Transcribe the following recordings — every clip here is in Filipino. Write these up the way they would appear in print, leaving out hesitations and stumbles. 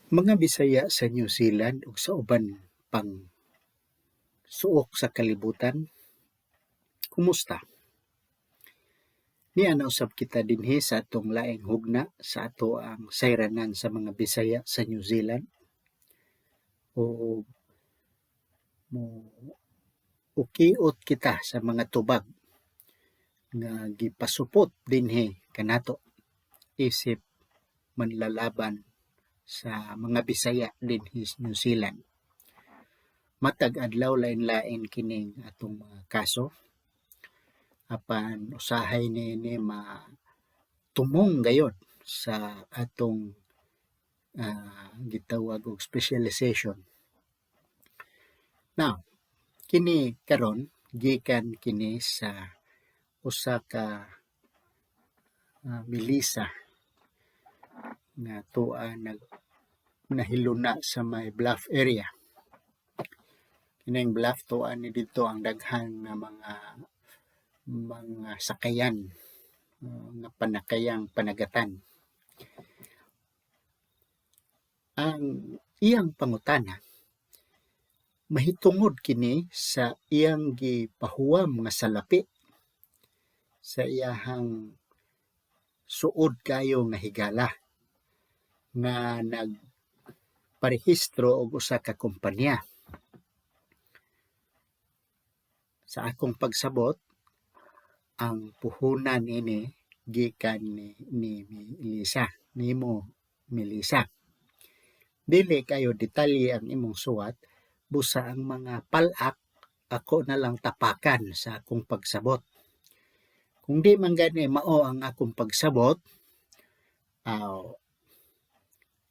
Mga Bisaya sa New Zealand ug sa uban pang suok sa kalibutan, kumusta? Niana usab kita dinhi sa atong laing hugna sa ato ang sayranan sa mga Bisaya sa New Zealand o mo ukiot kita sa mga tubag nga gipasupot dinhi kanato isip manlalaban sa mga Bisaya dinhi sa New Zealand. Matag adlaw lain-lain kining atong mga kaso apan usahay niini matumong gayod sa atong gitawag og specialization. Now, kini karon gikan kini sa usa ka milisa nga tuwa nahiluna sa may Bluff area. Kining Bluff tuwa ni dito ang daghan nga mga sakayan nga panakayang panagatan. Ang iyang pangutana mahitungod kini sa iyang gipahuwam nga salapi sa iyahang suod kayo nga higala nga nagparehistro og usa ka kompanya. Sa akong pagsabot, ang puhunan ini gikan ni Melissa, nimo Melissa. Dili kayo detalye ang imong suwat, busa ang mga palak ako na lang tapakan sa akong pagsabot. Kung di man gani mao ang akong pagsabot,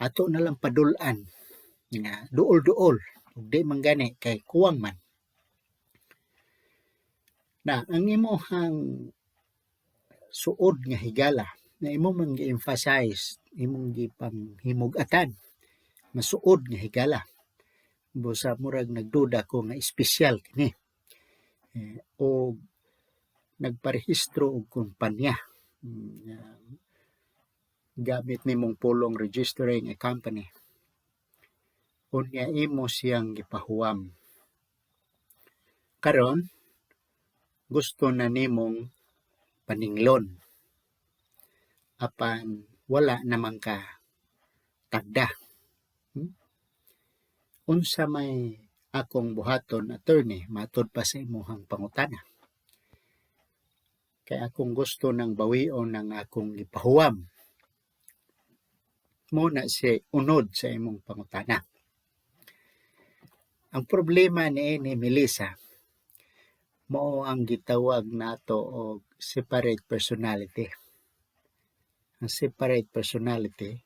ato na lang padulan nga duol-duol. Kung di man gani kay kuwang man. Na ang imong suod nga higala na imo man gi-emphasize, imong gipanghimug-atan na suod nga higala. Busa murag nagduda ko nga espesyal kini. O nagparehistro og kumpanya. Gamit nimong pulong registering a company. Unya imo siyang gipahuwam. Karon gusto na nimong paninglon. Apan wala naman ka tagda. Unsa may akong buhaton, attorney, matud pa sa imuhang pangutana. Kaya akong gusto ng bawion ng akong gipahuwam. Muna si unod sa imong pangutana. Ang problema ni Melissa, mao ang gitawag nato og separate personality. Ang separate personality,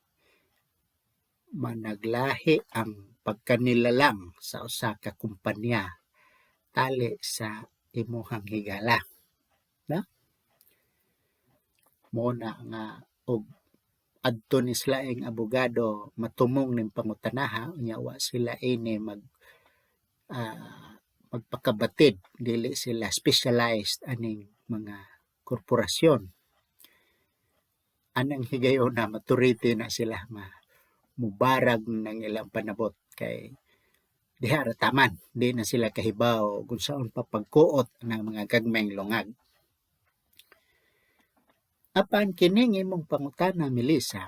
managlahi ang pagkanilalang sa usa ka kumpanya tali sa imuhang higala. Na? Muna nga og adto ni silaing abogado matumong ning pangutanaha unya wa sila ini magpakabatid, dili sila specialized aning mga korporasyon. Anang higayon na maturity na sila mubarag ng ilang panabot kay diha ra taman, di na sila kahibaw kung saan papagkuot ng mga gagmayng lungag. Apan kining imong pangutana, Melissa,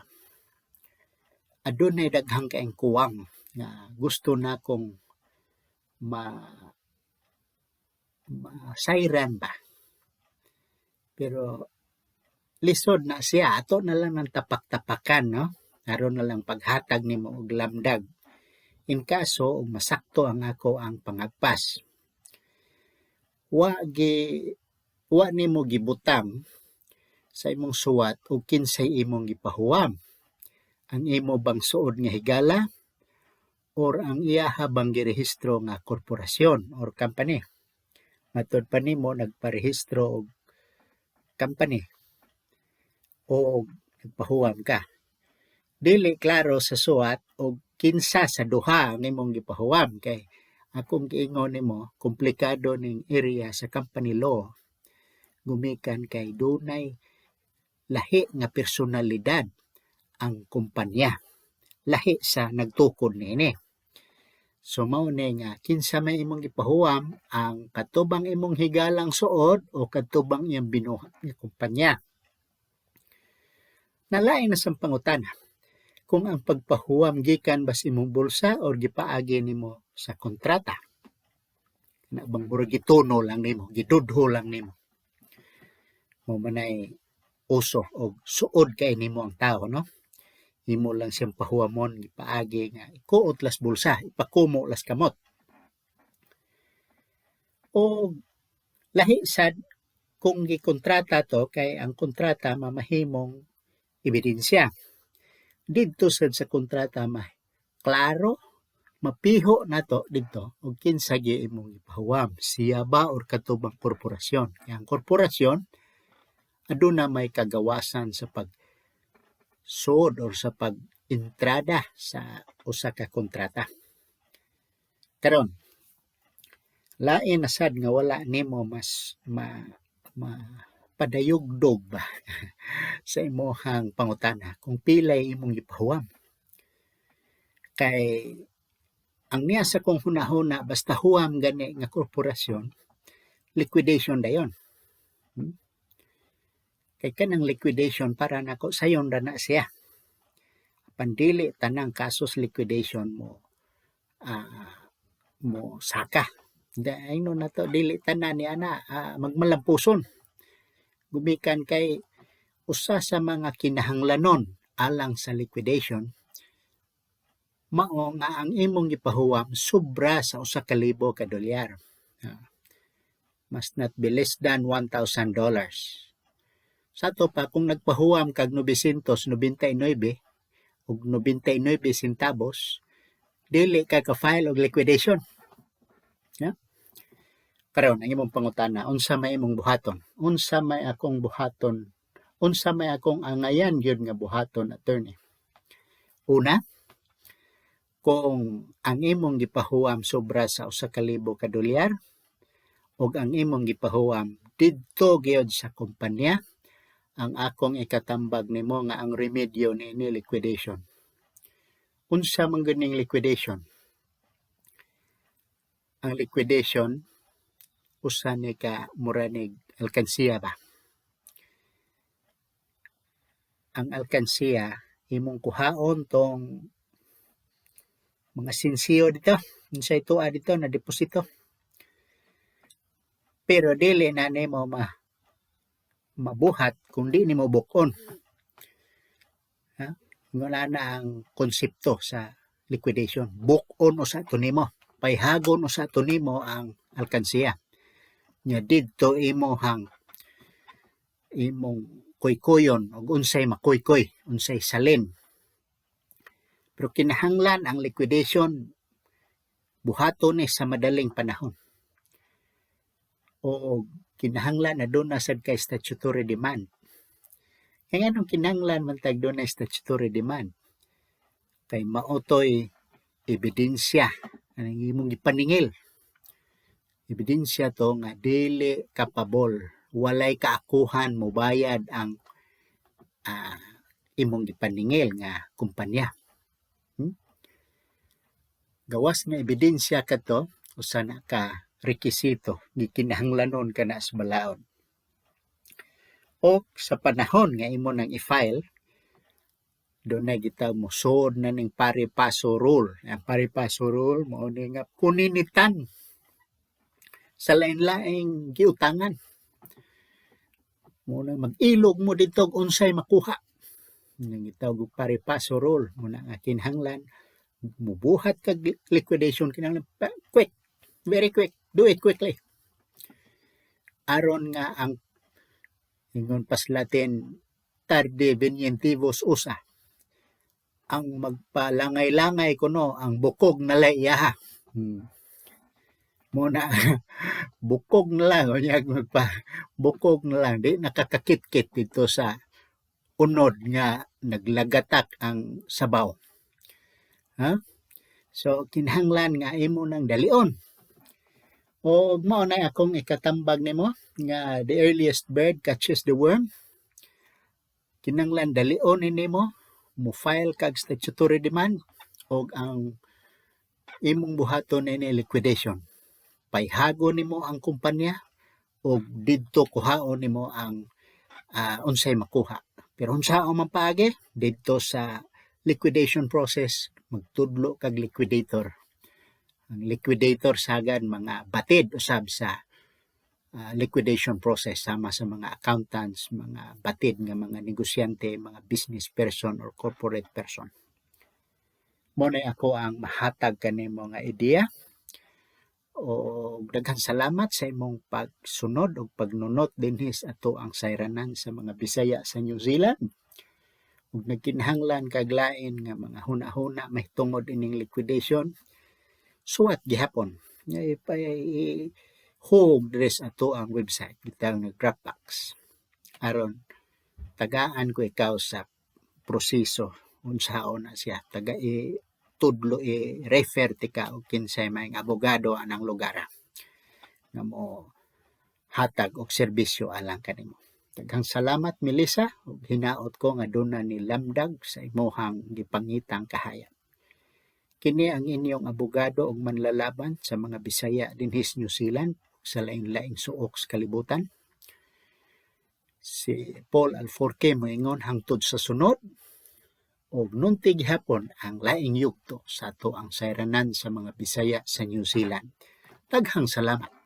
adunay daghang kaayong kuwang nga gusto na kong masayran ba. Pero lisod na siya, ato na lang ng tapak-tapakan, no? Aron na lang paghatag nimo og lamdag. In kaso og masakto ang ako ang pangagpas. Wa nimo gibutang sa imong suwat og kinsay imong gipahuwam. Ang imo bang suod nga higala or ang iyaha bang girehistro nga korporasyon or company. Matud pa nimo nagparehistro og company o nagpahuwam ka. Dili klaro sa suwat og kinsa sa duha ang imong gipahuwam kay akong giingon nimo komplikado ning area sa company law gumikan kay dunay lahi nga personalidad ang kumpanya. lahi sa nagtukod niini. So mao ni nga kinsa may imong gipahuwam ang katubang imong higalang suod o katubang iyang binuhat nga kumpanya. Nalain na sang pangutana kung ang pagpahuwam gikan bas imong bulsa o gipaagi nimo sa kontrata. Na bang murag gituno lang nimo, gidudho lang nimo. Mo manay uso o suod kay nimo ang tao, no? Imo lang siyang pahuwamon gipaagi nga ikuot las bulsa, ipakumo las kamot. O lahi sad kung gikontrata to kay ang kontrata mamahimong ebidensya. Didto sad sa kontrata klaro mapiho nato didto og kinsa gi imong ipahuwam, siya ba or katubang korporasyon. Kaya ang korporasyon aduna may kagawasan sa pag-suod or sa pag-entrada sa usa ka kontrata. Karon, lain na sad nga wala nimo mas padayugdog ba sa imong pangutana kung pilay imong gipahuwam. Kay ang niya sa kong hunahuna basta huwam gani nga korporasyon, liquidation dayon. Kay kanang liquidation para nako sayon ra na siya. Pandili tanang kasos liquidation mo saka. Dayon na to dili tanan ni ana magmalampuson. Gumikan kay usa sa mga kinahanglanon alang sa liquidation mao nga ang imong gipahuwam sobra sa $1,000 ka dolyar. Must not be less than $1,000. Sa to pa, kung nagpahuwam kag 999 ug 99 centavos, dili ka ka-file og liquidation. Karon ang imong pangutana, unsa may imong buhaton? Unsa may akong buhaton? Unsa may akong angayan gyud nga buhaton, attorney? Una, kung ang imong gipahuwam sobra sa $1,000 ka dolyar ug ang imong gipahuwam didto gyud sa kumpanya, ang akong ikatambag nimo nga ang remedyo niini liquidation. Unsa man ganing liquidation? Ang liquidation usa ni ka muranig alkansiya ba? Ang alkansiya imong kuhaon tong mga sinsiyo dito, unsay tuwa dito na deposito. Pero dili na nimo mabuhat kung di nimo bukon. Wala na ang konsepto sa liquidation. Bukon usa to nimo, payhagon usa to nimo ang alkansiya. Nya didto imong kuykuyon og unsay makuykoy, unsay salin. Pero kinahanglan ang liquidation buhaton ni sa madaling panahon. O kinahanglan na doon na sad kay statutory demand. Kaya anong kinahanglan man tag doon na statutory demand? Kay maotoy ebidensya ang imong ipaningil. Ebidensya to nga dili kapabol, walay kaakuhan mo bayad ang imong ipaningil nga kumpanya. Gawas nga ebidensya kato usa na ka rekisito gikinahanglanon kana sa balaod. O sa panahon nga imo nang i-file, doon na kita mo sod na ning pari passu rule. Ang pari passu rule mao ni nga kuninitan sa lain-laing giutangan. Muna mag-ilog mo dito unsay makuha. Nang gitawag og pari passu rule, muna nga kinahanglan mubuhat kag liquidation kinahanglan quick, very quick. Do it quickly. Aron nga ang ingon pas Latin tarde venientivus usa. Ang magpalangay-langay kuno ang bukog na laiyaha. Muna bukog na lang bukog na lang di nakakakit-kit dito sa unod nga naglagatak ang sabaw. So kinahanglan nga imo nang dalion. O mao na akong ikatambag nimo nga the earliest bird catches the worm. Kinahanglan dalion nimo mo file kag statutory demand o ang imong buhaton ini liquidation. Paihago nimo ang kumpanya o didto kuhaon nimo ang unsay makuha. Pero unsaon man paagi didto sa liquidation process magtudlo kag liquidator. Ang liquidator sagad mga batid usab sa liquidation process sama sa mga accountants, mga batid nga mga negosyante, mga business person or corporate person. Muna ako ang mahatag kanimo nga ideya o daghang salamat sa imong pagsunod o pagnunot dinhi sa ato ang sayranan sa mga Bisaya sa New Zealand. Ug nagkinahanglan kag lain nga mga huna-huna mahitungod ining liquidation, suwat gihapon nga hug dress ato ang website bitang Dropbox aron tagaan ko ikaw sa proseso unsaon na siya taga tudlo i-refer ti ka og kinsay may abogado anang lugar nga mo hatag og serbisyo alang kanimo. Daghang salamat Melissa ug hinaot ko nga duna ni lamdag sa imong gipangitang kahayag. Kini ang inyong abogado ug manlalaban sa mga Bisaya dinhi sa New Zealand sa laing-laing suok sa kalibutan. Si Paul Alforque moingon hangtod sa sunod ug nuntig hapon ang laing yugto sa ato ang sayranan sa mga Bisaya sa New Zealand. Daghang salamat.